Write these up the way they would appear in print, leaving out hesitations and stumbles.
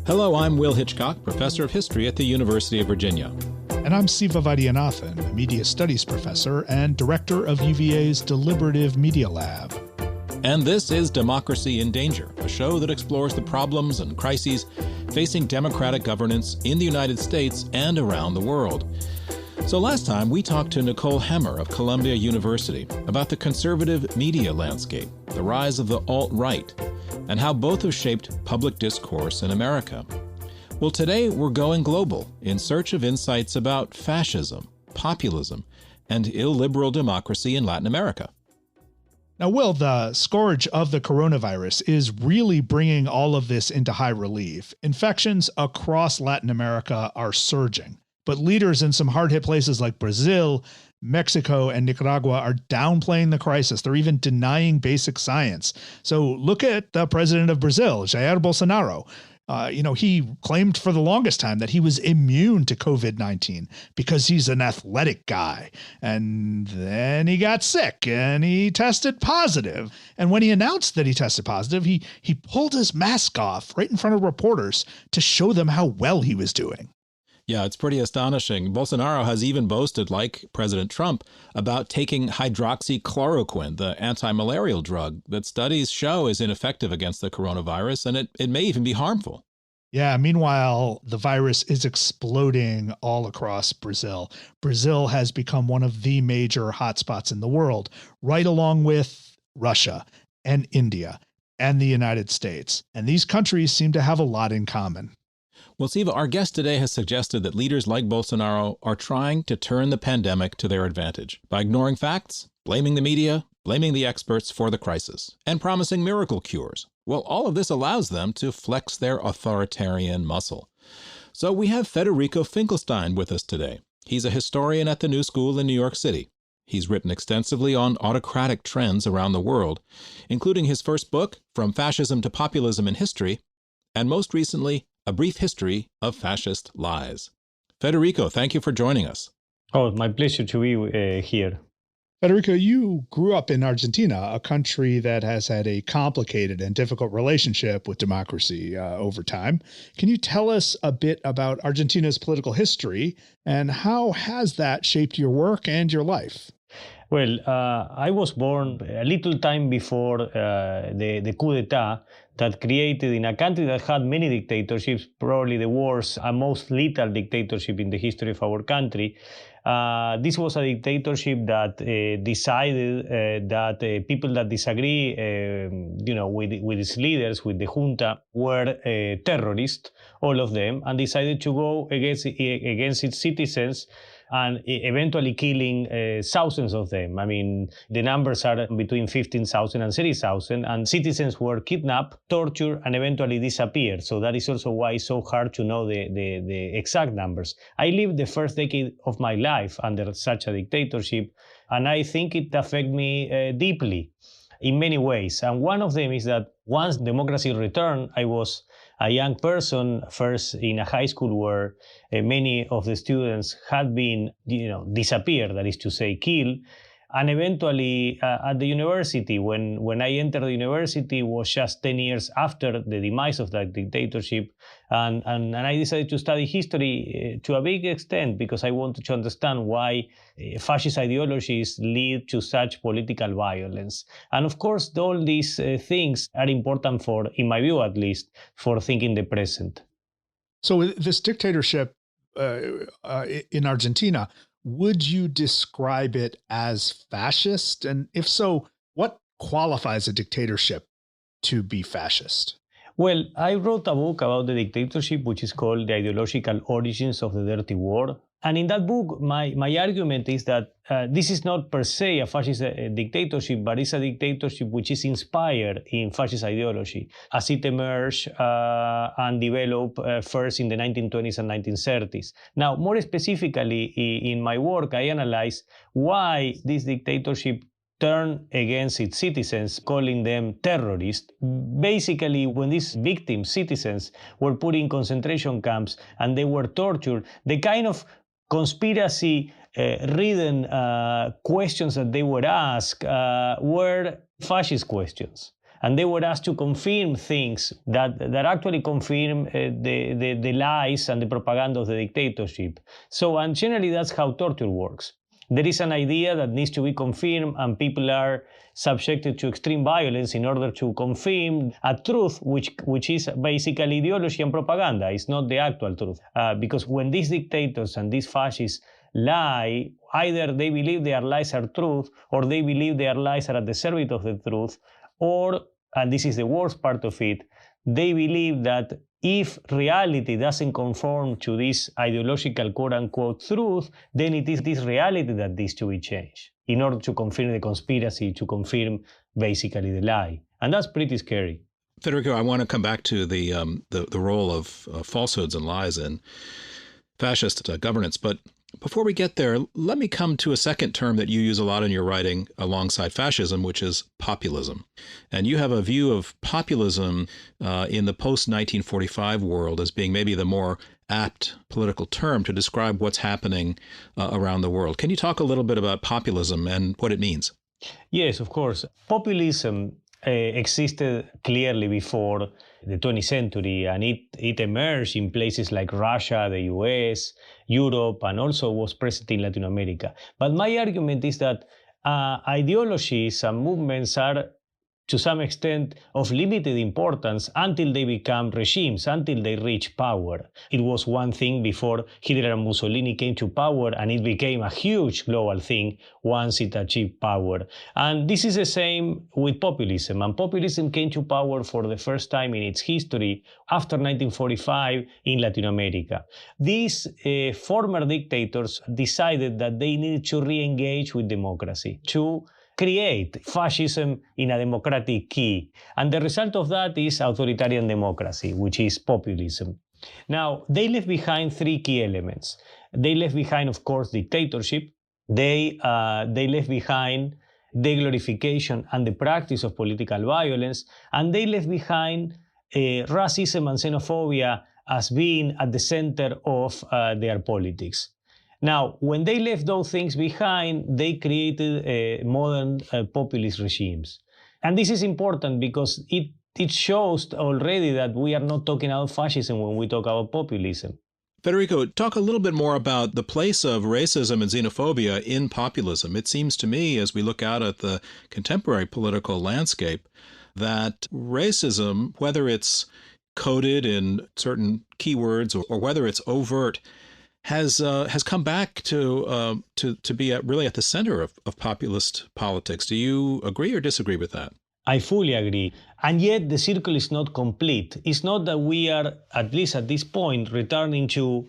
Hello, I'm Will Hitchcock, professor of history at the University of Virginia. And I'm Siva, a media studies professor and director of UVA's Deliberative Media Lab. And this is Democracy in Danger, a show that explores the problems and crises facing democratic governance in the United States and around the world. So last time we talked to Nicole Hemmer of Columbia University about the conservative media landscape, the rise of the alt-right, and how both have shaped public discourse in America. Well, today we're going global in search of insights about fascism, populism, and illiberal democracy in Latin America. Now, Will, the scourge of the coronavirus is really bringing all of this into high relief. Infections across Latin America are surging, but leaders in some hard-hit places like Brazil, Mexico, and Nicaragua are downplaying the crisis. They're even denying basic science. So look at the president of Brazil, Jair Bolsonaro. He claimed for the longest time that he was immune to COVID-19 because he's an athletic guy. And then he got sick and he tested positive. And when he announced that he tested positive, he pulled his mask off right in front of reporters to show them how well he was doing. Yeah, it's pretty astonishing. Bolsonaro has even boasted, like President Trump, about taking hydroxychloroquine, the anti-malarial drug that studies show is ineffective against the coronavirus, and it may even be harmful. Yeah, meanwhile, the virus is exploding all across Brazil. Brazil has become one of the major hotspots in the world, right along with Russia and India and the United States. And these countries seem to have a lot in common. Well, Siva, our guest today has suggested that leaders like Bolsonaro are trying to turn the pandemic to their advantage by ignoring facts, blaming the media, blaming the experts for the crisis, and promising miracle cures. Well, all of this allows them to flex their authoritarian muscle. So we have Federico Finchelstein with us today. He's a historian at the New School in New York City. He's written extensively on autocratic trends around the world, including his first book, From Fascism to Populism in History, and most recently, A Brief History of Fascist Lies. Federico, thank you for joining us. Oh, my pleasure to be here. Federico, you grew up in Argentina, a country that has had a complicated and difficult relationship with democracy over time. Can you tell us a bit about Argentina's political history and how has that shaped your work and your life? Well, I was born a little time before the coup d'etat that created in a country that had many dictatorships, probably the worst and most lethal dictatorship in the history of our country. This was a dictatorship that decided that people that disagree, with its leaders, with the junta, were terrorists, all of them, and decided to go against its citizens and eventually killing thousands of them. I mean, the numbers are between 15,000 and 30,000, and citizens were kidnapped, tortured, and eventually disappeared. So that is also why it's so hard to know the exact numbers. I lived the first decade of my life under such a dictatorship, and I think it affected me deeply in many ways. And one of them is that once democracy returned, I was a young person, first in a high school where many of the students had been, disappeared, that is to say, killed. And eventually at the university, when I entered the university, was just 10 years after the demise of that dictatorship. And I decided to study history to a big extent because I wanted to understand why fascist ideologies lead to such political violence. And of course, all these things are important for, in my view at least, for thinking the present. So this dictatorship in Argentina, would you describe it as fascist? And if so, what qualifies a dictatorship to be fascist? Well, I wrote a book about the dictatorship, which is called The Ideological Origins of the Dirty War. And in that book, my argument is that this is not per se a fascist dictatorship, but it's a dictatorship which is inspired in fascist ideology as it emerged and developed first in the 1920s and 1930s. Now, more specifically, in my work, I analyze why this dictatorship turned against its citizens, calling them terrorists. Basically, when these victims, citizens, were put in concentration camps and they were tortured, the kind of conspiracy-ridden questions that they were asked were fascist questions. and they were asked to confirm things that actually confirm the lies and the propaganda of the dictatorship. So, and generally that's how torture works. There is an idea that needs to be confirmed, and people are subjected to extreme violence in order to confirm a truth which is basically ideology and propaganda. It's not the actual truth. Because when these dictators and these fascists lie, either they believe their lies are truth, or they believe their lies are at the service of the truth, or, and this is the worst part of it, they believe that if reality doesn't conform to this ideological quote-unquote truth, then it is this reality that needs to be changed in order to confirm the conspiracy, to confirm basically the lie. And that's pretty scary. Federico, I want to come back to the role of falsehoods and lies in fascist governance. But before we get there, let me come to a second term that you use a lot in your writing alongside fascism, which is populism. And you have a view of populism in the post-1945 world as being maybe the more apt political term to describe what's happening around the world. Can you talk a little bit about populism and what it means? Yes, of course. Populism existed clearly before the 20th century, and it emerged in places like Russia, the US, Europe, and also was present in Latin America. But my argument is that ideologies and movements are, to some extent, of limited importance until they become regimes, until they reach power. It was one thing before Hitler and Mussolini came to power, and it became a huge global thing once it achieved power. And this is the same with populism. And populism came to power for the first time in its history after 1945 in Latin America. These former dictators decided that they needed to re-engage with democracy, to create fascism in a democratic key. And the result of that is authoritarian democracy, which is populism. Now, they left behind three key elements. They left behind, of course, dictatorship. They left behind the glorification and the practice of political violence. And they left behind racism and xenophobia as being at the center of their politics. Now, when they left those things behind, they created modern populist regimes. And this is important because it shows already that we are not talking about fascism when we talk about populism. Federico, talk a little bit more about the place of racism and xenophobia in populism. It seems to me, as we look out at the contemporary political landscape, that racism, whether it's coded in certain keywords or whether it's overt, has come back to be really at the center of populist politics. Do you agree or disagree with that? I fully agree. And yet the circle is not complete. It's not that we are, at least at this point, returning to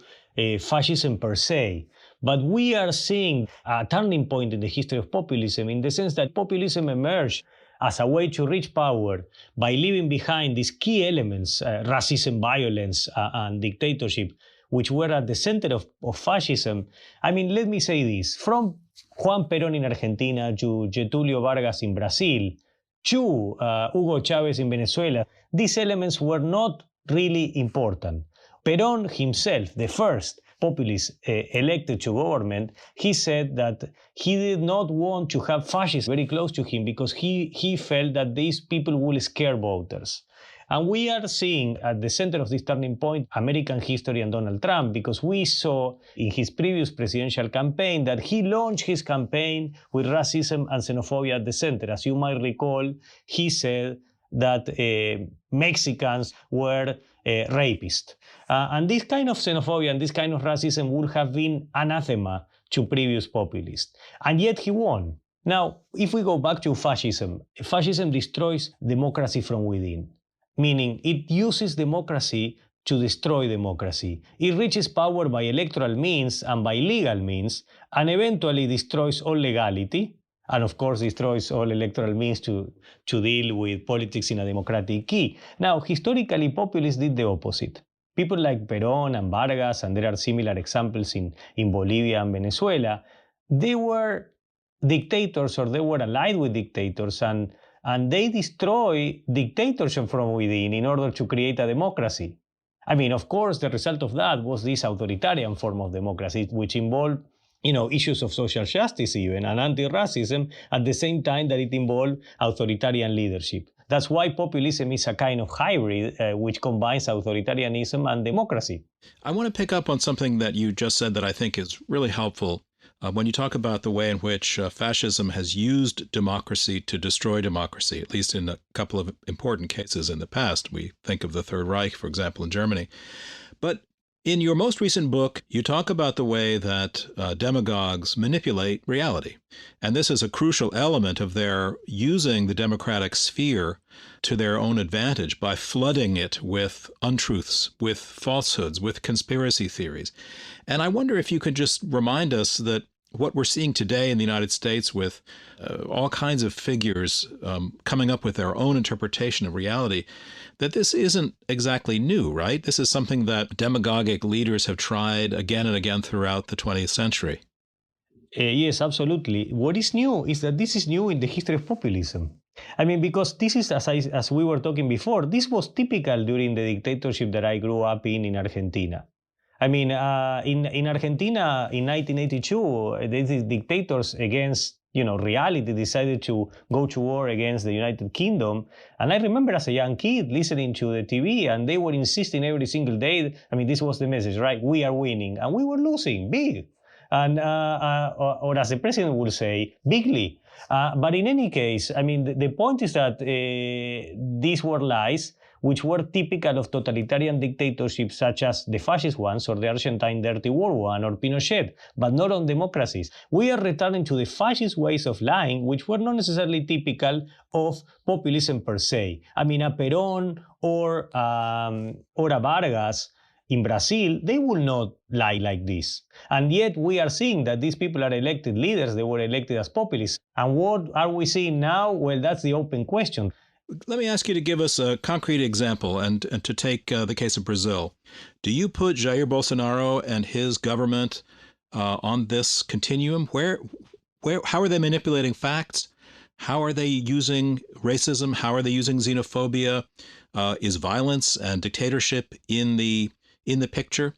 fascism per se. But we are seeing a turning point in the history of populism, in the sense that populism emerged as a way to reach power by leaving behind these key elements, racism, violence, and dictatorship, which were at the center of fascism. I mean, let me say this. From Juan Perón in Argentina to Getúlio Vargas in Brazil to Hugo Chávez in Venezuela, these elements were not really important. Perón himself, the first populist elected to government, he said that he did not want to have fascists very close to him because he felt that these people will scare voters. And we are seeing at the center of this turning point American history and Donald Trump, because we saw in his previous presidential campaign that he launched his campaign with racism and xenophobia at the center. As you might recall, he said that Mexicans were rapists. And this kind of xenophobia and this kind of racism would have been anathema to previous populists. And yet he won. Now, if we go back to fascism, fascism destroys democracy from within. Meaning it uses democracy to destroy democracy. It reaches power by electoral means and by legal means, and eventually destroys all legality, and of course destroys all electoral means to deal with politics in a democratic key. Now, historically, populists did the opposite. People like Perón and Vargas, and there are similar examples in Bolivia and Venezuela, they were dictators, or they were allied with dictators, and they destroy dictatorship from within in order to create a democracy. I mean, of course, the result of that was this authoritarian form of democracy, which involved, issues of social justice even, and anti-racism, at the same time that it involved authoritarian leadership. That's why populism is a kind of hybrid which combines authoritarianism and democracy. I want to pick up on something that you just said that I think is really helpful. When you talk about the way in which fascism has used democracy to destroy democracy, at least in a couple of important cases in the past. We think of the Third Reich, for example, in Germany. But in your most recent book, you talk about the way that demagogues manipulate reality. And this is a crucial element of their using the democratic sphere to their own advantage by flooding it with untruths, with falsehoods, with conspiracy theories. And I wonder if you could just remind us that what we're seeing today in the United States with all kinds of figures coming up with their own interpretation of reality, that this isn't exactly new, right? This is something that demagogic leaders have tried again and again throughout the 20th century. Yes, absolutely. What is new is that this is new in the history of populism. I mean, because this is, as we were talking before, this was typical during the dictatorship that I grew up in Argentina. I mean, in Argentina in 1982, these dictators against reality decided to go to war against the United Kingdom. And I remember as a young kid listening to the TV, and they were insisting every single day. I mean, this was the message, right? We are winning, and we were losing big. And or as the president would say, bigly. But in any case, I mean, the point is that these were lies which were typical of totalitarian dictatorships such as the fascist ones or the Argentine Dirty War one or Pinochet, but not on democracies. We are returning to the fascist ways of lying, which were not necessarily typical of populism per se. I mean, a Perón or a Vargas in Brazil, they will not lie like this. And yet we are seeing that these people are elected leaders. They were elected as populists. And what are we seeing now? Well, that's the open question. Let me ask you to give us a concrete example and to take the case of Brazil. Do you put Jair Bolsonaro and his government on this continuum? How are they manipulating facts? How are they using racism? How are they using xenophobia? Is violence and dictatorship in the picture?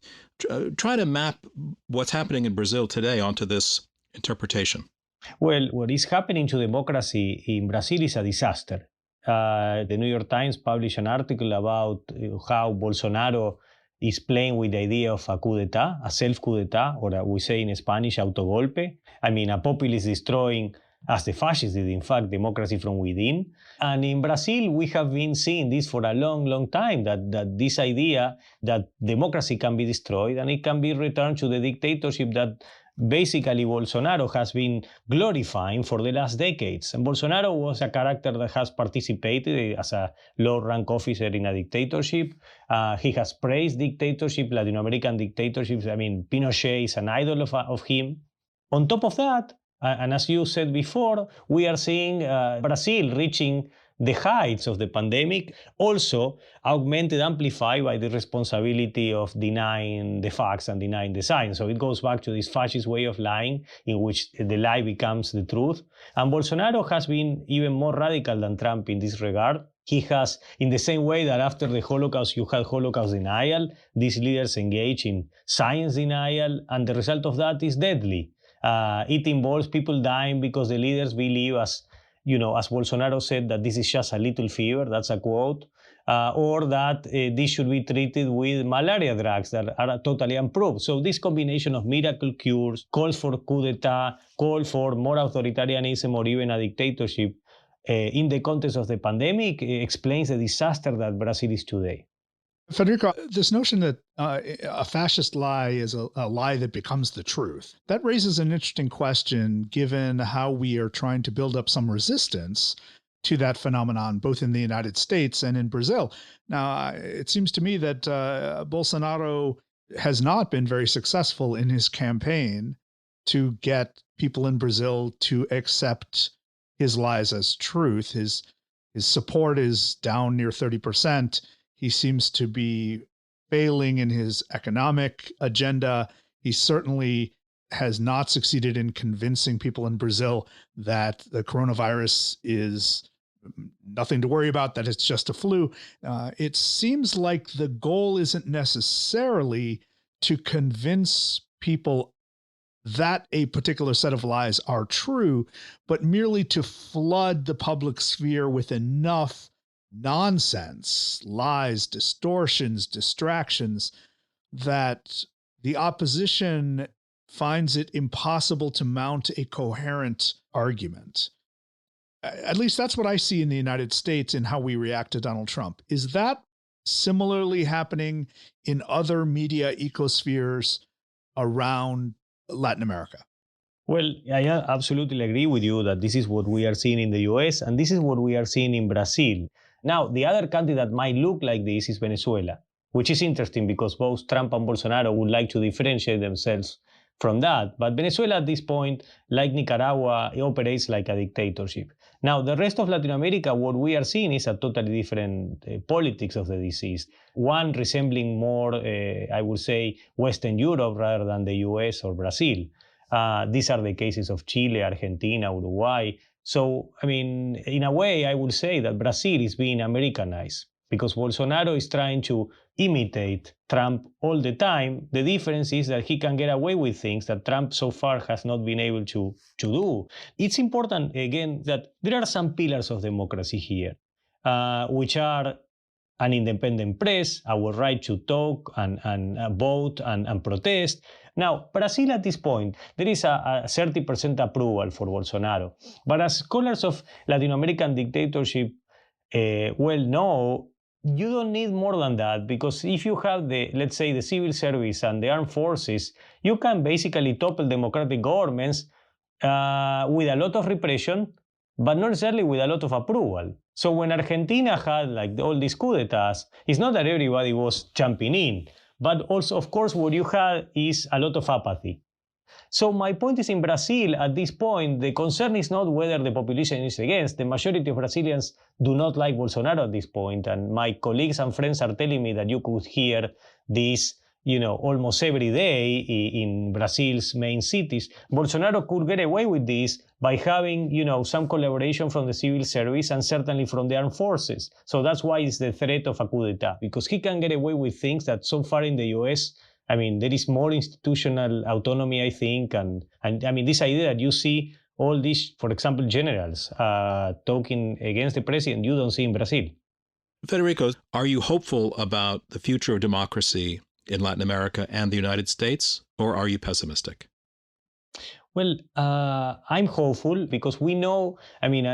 Try to map what's happening in Brazil today onto this interpretation. Well, what is happening to democracy in Brazil is a disaster. The New York Times published an article about how Bolsonaro is playing with the idea of a coup d'etat, a self-coup d'etat, or we say in Spanish, autogolpe. I mean, a populist destroying, as the fascists did, in fact, democracy from within. And in Brazil, we have been seeing this for a long, long time, that this idea that democracy can be destroyed and it can be returned to the dictatorship that basically Bolsonaro has been glorifying for the last decades. And Bolsonaro was a character that has participated as a low-rank officer in a dictatorship. He has praised dictatorship, Latin American dictatorships. I mean, Pinochet is an idol of him. On top of that, and as you said before, we are seeing Brazil reaching the heights of the pandemic, also augmented, amplified by the responsibility of denying the facts and denying the science. So it goes back to this fascist way of lying in which the lie becomes the truth. And Bolsonaro has been even more radical than Trump in this regard. He has, in the same way that after the Holocaust you had Holocaust denial, these leaders engage in science denial, and the result of that is deadly. It involves people dying because the leaders believe, as Bolsonaro said, that this is just a little fever, that's a quote, or that this should be treated with malaria drugs that are totally unproved. So this combination of miracle cures, calls for coup d'etat, call for more authoritarianism or even a dictatorship in the context of the pandemic explains the disaster that Brazil is today. Federico, this notion that a fascist lie is a lie that becomes the truth, that raises an interesting question given how we are trying to build up some resistance to that phenomenon, both in the United States and in Brazil. Now, it seems to me that Bolsonaro has not been very successful in his campaign to get people in Brazil to accept his lies as truth. His support is down near 30%. He seems to be failing in his economic agenda. He certainly has not succeeded in convincing people in Brazil that the coronavirus is nothing to worry about, that it's just a flu. It seems like the goal isn't necessarily to convince people that a particular set of lies are true, but merely to flood the public sphere with enough nonsense, lies, distortions, distractions, that the opposition finds it impossible to mount a coherent argument. At least that's what I see in the United States in how we react to Donald Trump. Is that similarly happening in other media ecospheres around Latin America? Well, I absolutely agree with you that this is what we are seeing in the US and this is what we are seeing in Brazil. Now, the other country that might look like this is Venezuela, which is interesting because both Trump and Bolsonaro would like to differentiate themselves from that. But Venezuela at this point, like Nicaragua, it operates like a dictatorship. Now, the rest of Latin America, what we are seeing is a totally different politics of the disease. One resembling more, I would say, Western Europe rather than the US or Brazil. These are the cases of Chile, Argentina, Uruguay. So, I mean, in a way, I would say that Brazil is being Americanized because Bolsonaro is trying to imitate Trump all the time. The difference is that he can get away with things that Trump so far has not been able to do. It's important, again, that there are some pillars of democracy here, which are an independent press, our right to talk and vote and protest. Now, Brazil at this point, there is a 30% approval for Bolsonaro. But as scholars of Latin American dictatorship well know, you don't need more than that because if you have let's say, the civil service and the armed forces, you can basically topple democratic governments with a lot of repression, but not necessarily with a lot of approval. So when Argentina had like all these coup d'etats, it's not that everybody was jumping in, but also, of course, what you had is a lot of apathy. So my point is in Brazil, at this point, the concern is not whether the population is against. The majority of Brazilians do not like Bolsonaro at this point. And my colleagues and friends are telling me that you could hear this, almost every day in Brazil's main cities. Bolsonaro could get away with this by having, some collaboration from the civil service and certainly from the armed forces. So that's why it's the threat of a coup d'etat, because he can get away with things that so far in the US, I mean, there is more institutional autonomy, I think, and I mean, this idea that you see all these, for example, generals talking against the president, you don't see in Brazil. Federico, are you hopeful about the future of democracy in Latin America and the United States, or are you pessimistic? Well, I'm hopeful because we know, I mean,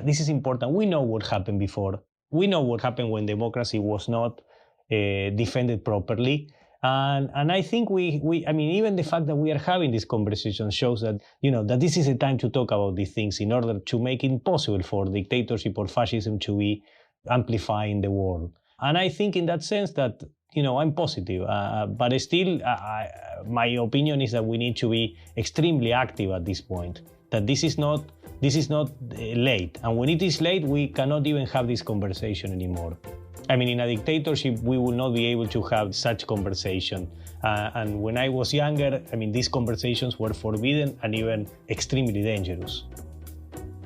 this is important, we know what happened before. We know what happened when democracy was not defended properly. And I think I mean, even the fact that we are having this conversation shows that, that this is a time to talk about these things in order to make it impossible for dictatorship or fascism to be amplifying the world. And I think in that sense that, I'm positive, but still, my opinion is that we need to be extremely active at this point, that this is not late. And when it is late, we cannot even have this conversation anymore. I mean, in a dictatorship, we will not be able to have such conversation. And when I was younger, I mean, these conversations were forbidden and even extremely dangerous.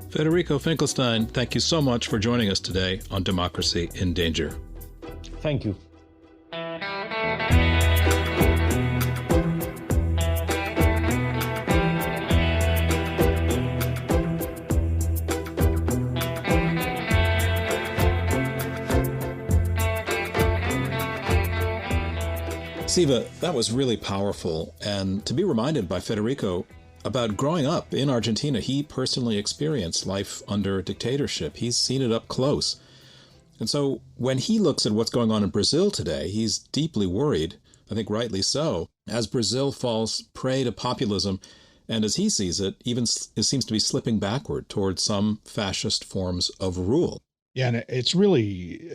Federico Finchelstein, thank you so much for joining us today on Democracy in Danger. Thank you. Siva, that was really powerful. And to be reminded by Federico about growing up in Argentina, he personally experienced life under dictatorship. He's seen it up close. And so when he looks at what's going on in Brazil today, he's deeply worried, I think rightly so, as Brazil falls prey to populism. And as he sees it, even it seems to be slipping backward towards some fascist forms of rule. Yeah, and it's really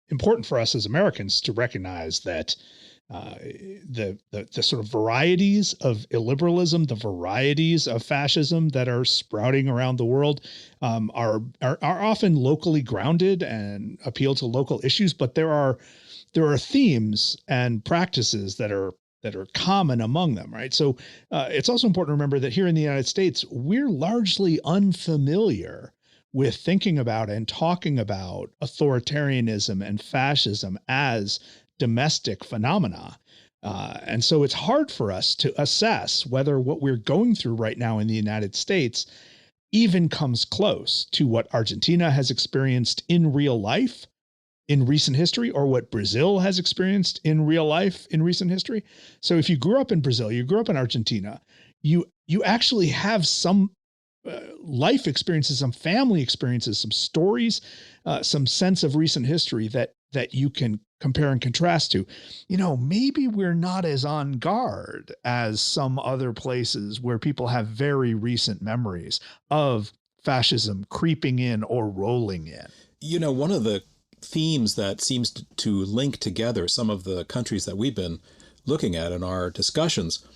important for us as Americans to recognize that the sort of varieties of illiberalism, the varieties of fascism that are sprouting around the world are often locally grounded and appeal to local issues, but there are themes and practices that are common among them, right? So it's also important to remember that here in the United States, we're largely unfamiliar with thinking about and talking about authoritarianism and fascism as domestic phenomena. And so it's hard for us to assess whether what we're going through right now in the United States even comes close to what Argentina has experienced in real life in recent history, or what Brazil has experienced in real life in recent history. So if you grew up in Brazil, you grew up in Argentina, you actually have some life experiences, some family experiences, some stories, some sense of recent history that you can compare and contrast to. Maybe we're not as on guard as some other places where people have very recent memories of fascism creeping in or rolling in. One of the themes that seems to link together some of the countries that we've been looking at in our discussions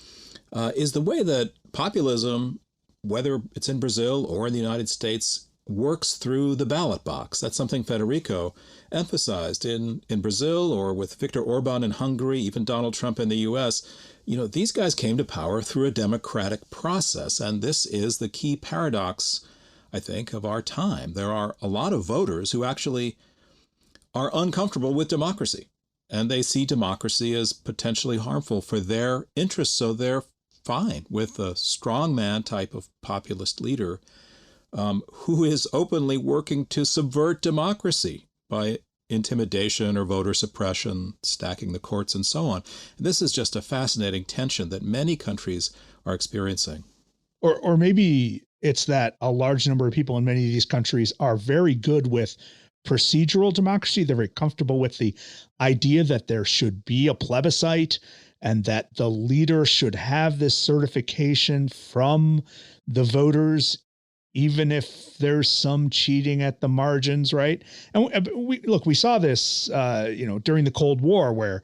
is the way that populism, whether it's in Brazil or in the United States, works through the ballot box. That's something Federico emphasized in Brazil, or with Viktor Orban in Hungary, even Donald Trump in the U.S. These guys came to power through a democratic process, and this is the key paradox, I think, of our time. There are a lot of voters who actually are uncomfortable with democracy, and they see democracy as potentially harmful for their interests, so they're fine with a strongman type of populist leader who is openly working to subvert democracy by intimidation or voter suppression, stacking the courts, and so on. And this is just a fascinating tension that many countries are experiencing. Or maybe it's that a large number of people in many of these countries are very good with procedural democracy. They're very comfortable with the idea that there should be a plebiscite and that the leader should have this certification from the voters, even if there's some cheating at the margins, right? And we saw this, during the Cold War, where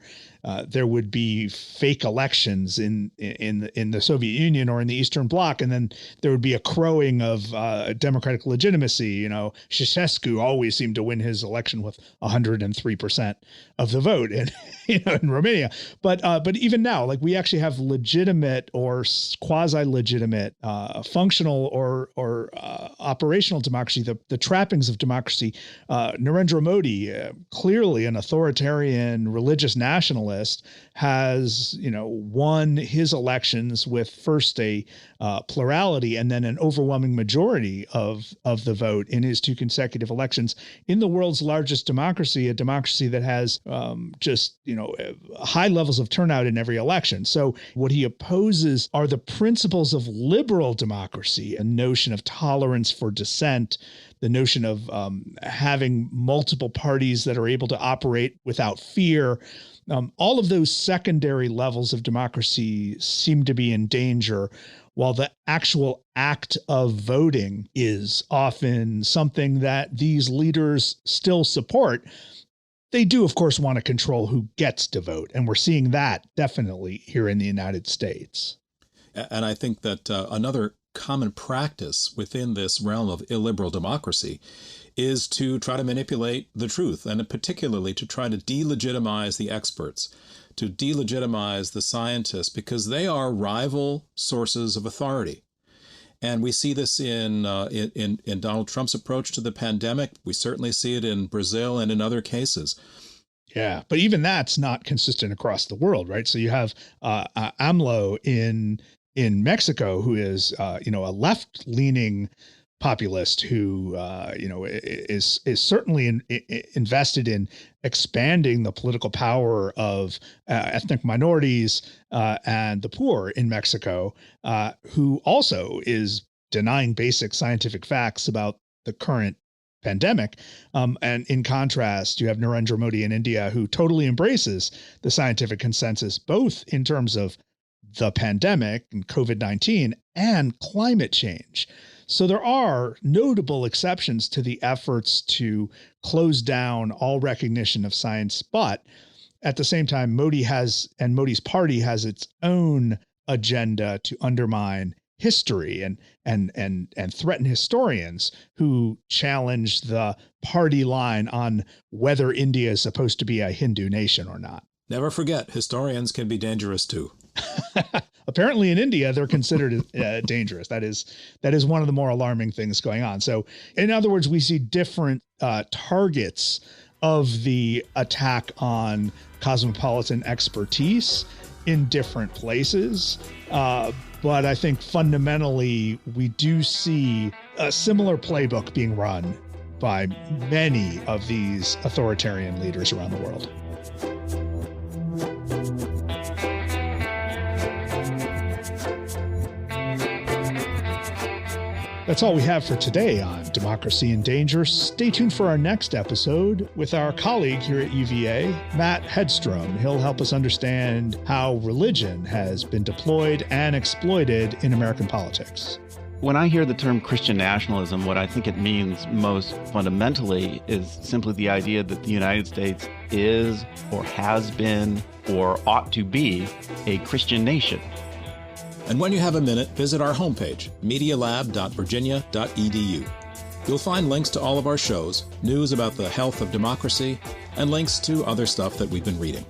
there would be fake elections in the Soviet Union or in the Eastern Bloc, and then there would be a crowing of democratic legitimacy. Ceausescu always seemed to win his election with 103% of the vote, in Romania. But even now, like, we actually have legitimate or quasi-legitimate, functional or operational democracy, the trappings of democracy. Narendra Modi, clearly an authoritarian religious nationalist, has won his elections with first a plurality and then an overwhelming majority of the vote in his two consecutive elections in the world's largest democracy, a democracy that has high levels of turnout in every election. So what he opposes are the principles of liberal democracy, a notion of tolerance for dissent, the notion of having multiple parties that are able to operate without fear. All of those secondary levels of democracy seem to be in danger, while the actual act of voting is often something that these leaders still support. They do, of course, want to control who gets to vote, and we're seeing that definitely here in the United States. And I think that another common practice within this realm of illiberal democracy is to try to manipulate the truth, and particularly to try to delegitimize the experts, to delegitimize the scientists, because they are rival sources of authority. And we see this in Donald Trump's approach to the pandemic. We certainly see it in Brazil and in other cases. Yeah, but even that's not consistent across the world, right? So you have AMLO in Mexico, who is a left-leaning populist who is certainly invested in expanding the political power of ethnic minorities and the poor in Mexico, who also is denying basic scientific facts about the current pandemic. And in contrast, you have Narendra Modi in India, who totally embraces the scientific consensus, both in terms of the pandemic and COVID-19 and climate change. So there are notable exceptions to the efforts to close down all recognition of science. But at the same time, Modi's party has its own agenda to undermine history and threaten historians who challenge the party line on whether India is supposed to be a Hindu nation or not. Never forget, historians can be dangerous too. Apparently in India, they're considered dangerous. That is one of the more alarming things going on. So in other words, we see different targets of the attack on cosmopolitan expertise in different places. But I think fundamentally, we do see a similar playbook being run by many of these authoritarian leaders around the world. That's all we have for today on Democracy in Danger. Stay tuned for our next episode with our colleague here at UVA, Matt Hedstrom. He'll help us understand how religion has been deployed and exploited in American politics. When I hear the term Christian nationalism, what I think it means most fundamentally is simply the idea that the United States is or has been or ought to be a Christian nation. And when you have a minute, visit our homepage, medialab.virginia.edu. You'll find links to all of our shows, news about the health of democracy, and links to other stuff that we've been reading.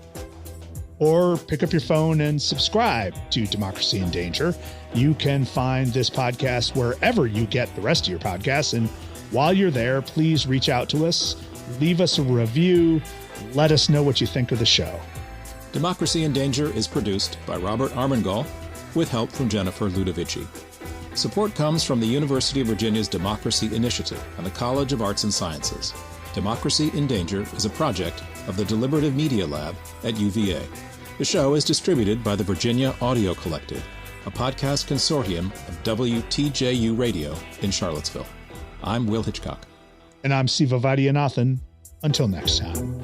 Or pick up your phone and subscribe to Democracy in Danger. You can find this podcast wherever you get the rest of your podcasts. And while you're there, please reach out to us, leave us a review, let us know what you think of the show. Democracy in Danger is produced by Robert Armengol, with help from Jennifer Ludovici. Support comes from the University of Virginia's Democracy Initiative and the College of Arts and Sciences. Democracy in Danger is a project of the Deliberative Media Lab at UVA. The show is distributed by the Virginia Audio Collective, a podcast consortium of WTJU Radio in Charlottesville. I'm Will Hitchcock. And I'm Siva Vaidyanathan. Until next time.